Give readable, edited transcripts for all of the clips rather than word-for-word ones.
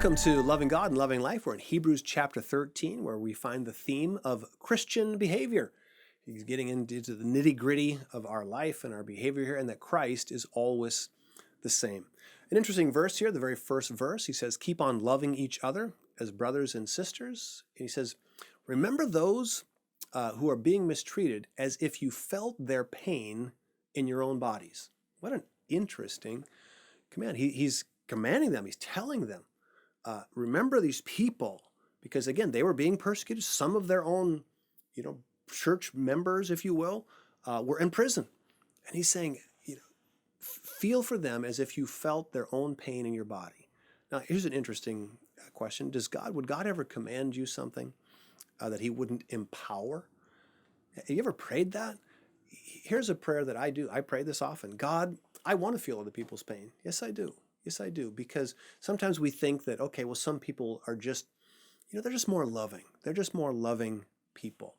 Welcome to Loving God and Loving Life. We're in Hebrews chapter 13, where we find the theme of Christian behavior. He's getting into the nitty-gritty of our life and our behavior here, and that Christ is always the same. An interesting verse here, the very first verse, he says, keep on loving each other as brothers and sisters. And he says, remember those who are being mistreated as if you felt their pain in your own bodies. What an interesting command. He's commanding them, he's telling them, remember these people, because again, they were being persecuted. Some of their own, church members, if you will, were in prison. And he's saying, feel for them as if you felt their own pain in your body. Now, here's an interesting question. Would God ever command you something that he wouldn't empower? Have you ever prayed that? Here's a prayer that I do. I pray this often. God, I want to feel other people's pain. Yes, I do. Yes, I do. Because sometimes we think that, okay, well, some people are just, they're just more loving. They're just more loving people.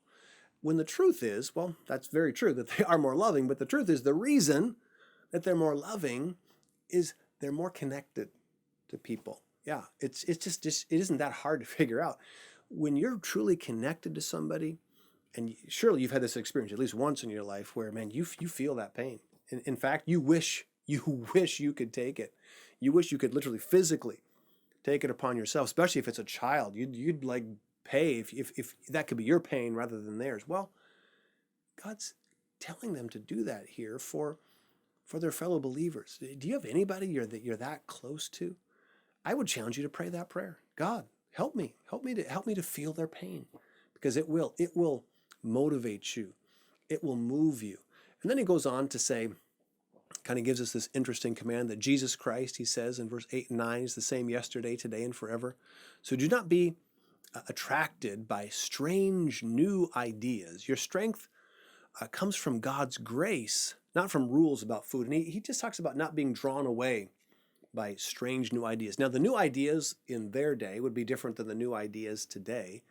When the truth is, well, that's very true that they are more loving, but the truth is the reason that they're more loving is they're more connected to people. Yeah, it's just it isn't that hard to figure out. When you're truly connected to somebody, and surely you've had this experience at least once in your life where, man, you feel that pain. In fact, you wish you could take it. You wish you could literally physically take it upon yourself, especially if it's a child. You'd like pay if that could be your pain rather than theirs. Well, God's telling them to do that here for their fellow believers. Do you have anybody you're that close to? I would challenge you to pray that prayer. God, help me to feel their pain, because it will motivate you. It will move you. And then he goes on to say, kind of gives us this interesting command that Jesus Christ, he says in verse 8 and 9, is the same yesterday, today, and forever. So do not be attracted by strange new ideas. Your strength comes from God's grace, not from rules about food. And he just talks about not being drawn away by strange new ideas. Now, the new ideas in their day would be different than the new ideas today.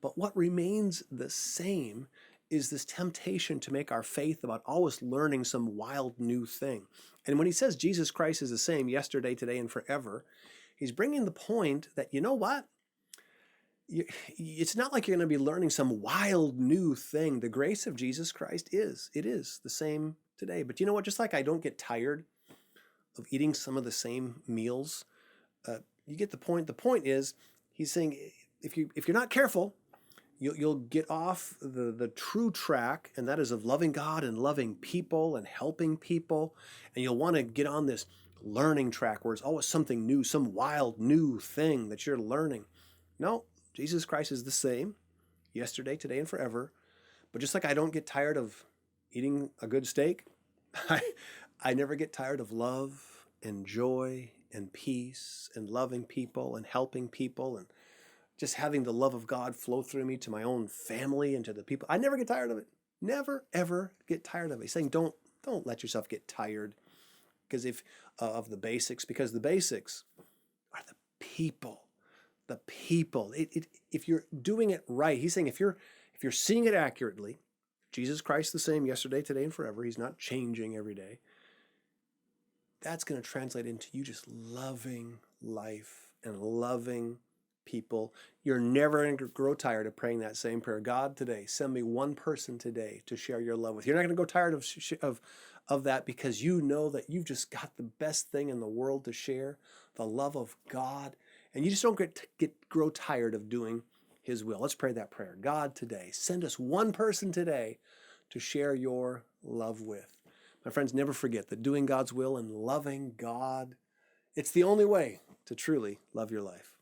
But what remains the same is this temptation to make our faith about always learning some wild new thing. And when he says Jesus Christ is the same yesterday, today, and forever, he's bringing the point that, you know what? It's not like you're going to be learning some wild new thing. The grace of Jesus Christ is the same today. But you know what? Just like I don't get tired of eating some of the same meals, you get the point. The point is, he's saying, if you're not careful, you'll get off the true track, and that is of loving God and loving people and helping people. And you'll want to get on this learning track where it's always something new, some wild new thing that you're learning. No, Jesus Christ is the same yesterday, today, and forever. But just like I don't get tired of eating a good steak, I never get tired of love and joy and peace and loving people and helping people and just having the love of God flow through me to my own family and to the people. I never get tired of it. Never, ever get tired of it. He's saying don't let yourself get tired because of the basics, because the basics are the people. The people. If you're doing it right, he's saying if you're seeing it accurately, Jesus Christ the same yesterday, today, and forever. He's not changing every day. That's going to translate into you just loving life and loving people. You're never going to grow tired of praying that same prayer. God, today, send me one person today to share your love with. You're not going to go tired of that, because you know that you've just got the best thing in the world to share, the love of God, and you just don't grow tired of doing his will. Let's pray that prayer. God, today, send us one person today to share your love with. My friends, never forget that doing God's will and loving God, it's the only way to truly love your life.